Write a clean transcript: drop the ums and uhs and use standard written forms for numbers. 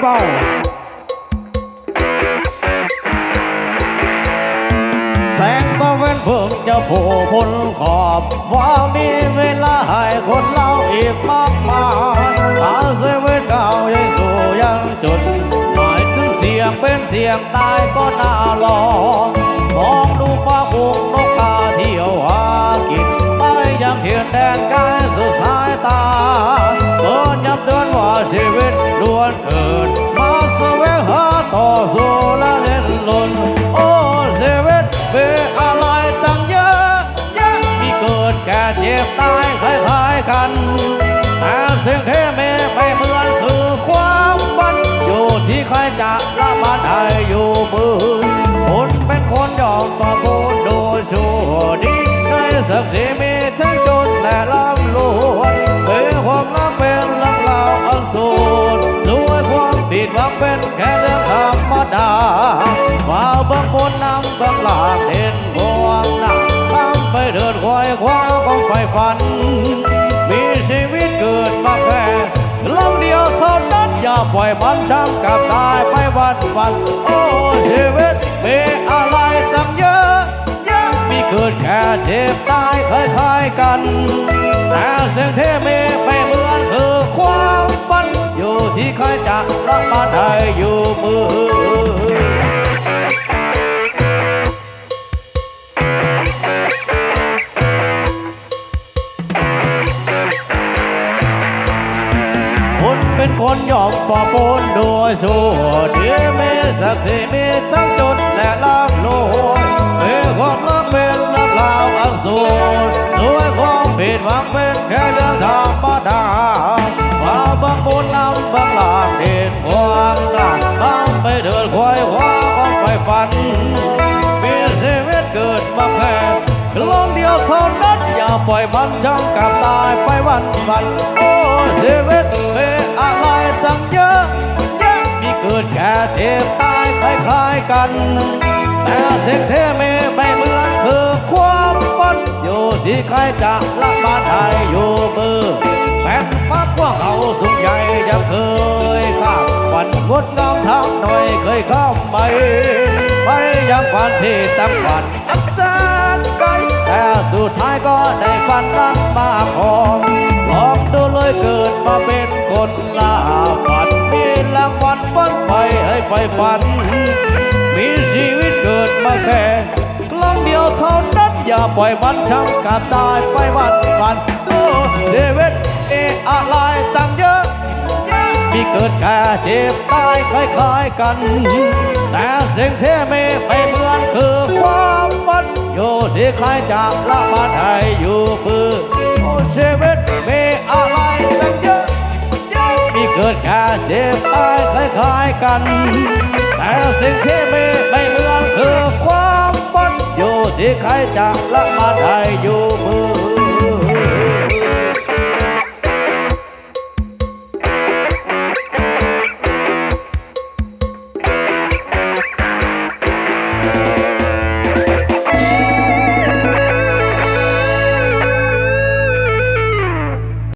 เบาแสงตะเวนเพิ่งจะโผล่พ้นขอบว่ามีเวลาให้คนเล่าอีกมากมายหาเซเว่นเก่ายังสู่ยังจุดหมายถึงเสียงเป็นเสียงตายก็น่าลองมองดูฟ้าคุ้งนกกาเที่ยวหากินไปยังเทียนแดนไกลสุดสายตาเกินย้ำเตือนว่าชีวิตล้วนเกิดมาแสวงหาต่อสู้และเล่นลุ้นโอ้ชีวิตเป็นอะไรตั้งเยอะมีเกิดแก่เจ็บตายคล้ายๆกันแต่สิ่งที่มีไม่เหมือนคือความฝันอยู่ที่ใครจะละมันให้อยู่มือคนเป็นคนยอมต่อคนโดยชั่วดีในศักดิ์ศรีมีทั้งจนและร่ำรวยเป็นความรักเป็นเรื่องราวอันสูญสวยความผิดหวังเป็นแค่เรื่องธรรมดาว่าบางคนนำบางหลักเห็นความหนักทำไปเดินควายคว้าของไฟฝันมีชีวิตเกิดมาแค่ลำเดียวเท่านั้นอย่าปล่อยมันช้ำกับตายไปวันโอ้ชีวิตมีอะไรตั้งเยอะมีเกิดแค่เจ็บตายคล้ายๆกันแต่สิ่งที่มีไม่เหมือนคือความฝันอยู่ที่ใครจะละมันให้อยู่มือเป็นคนยอมปอปนโดยสู้ที่มีศักดิ์ศรีมีทั้งจนและร่ำรวยเป็นความรักเป็นเรื่องราวอันสูญสวยความผิดหวังเป็นแค่เรื่องธรรมดาว่าบางคนนำบางหลักเห็นความรักทำไปเดินควายคว้าของไฟฝันมีชีวิตเกิดมาแค่ลมเดียวเท่านั้นอย่าปล่อยมันช้ำกับตายไปวันโอ้ชีวิตเป็นอะไรตั้งเยอะมีเกิดแก่เจ็บตายคล้ายๆกันแต่สิ่งที่มีไม่เหมือนคือความฝันอยู่ที่ใครจะละมันให้อยู่มือแผ่นฟ้ากว้างเขาสูงใหญ่ยังเคยข้ามฝันงดงามทางหน่อยเคยข้ามไปยังฝันที่ตั้งฝันอักษรไกลแต่สุดท้ายก็ได้ฝันนั้นมาของลองดูเลยเกิดมาเป็นคนล่าฝันมีรางวัลฝันไปให้ไปฝันมีชีวิตเกิดมาแค่ครั้งเดียวเท่านั้นอย่าปล่อยมันช้ำกับตายไปวันโอ้เดวิดอะไรตั้งเยอะมีเกิดแค่เจ็บตายคล้ายๆกันแต่สิ่งที่ไม่เหมือนคือความฝันอยู่ที่ใครจะละมันให้อยู่มือโอ้ชีวิตมีอะไรตั้งเยอะมีเกิดแค่เจ็บตายคล้ายๆกันแต่สิ่งที่ไม่เหมือนคือความฝันอยู่ที่ใครจะละมันให้อยู่มือ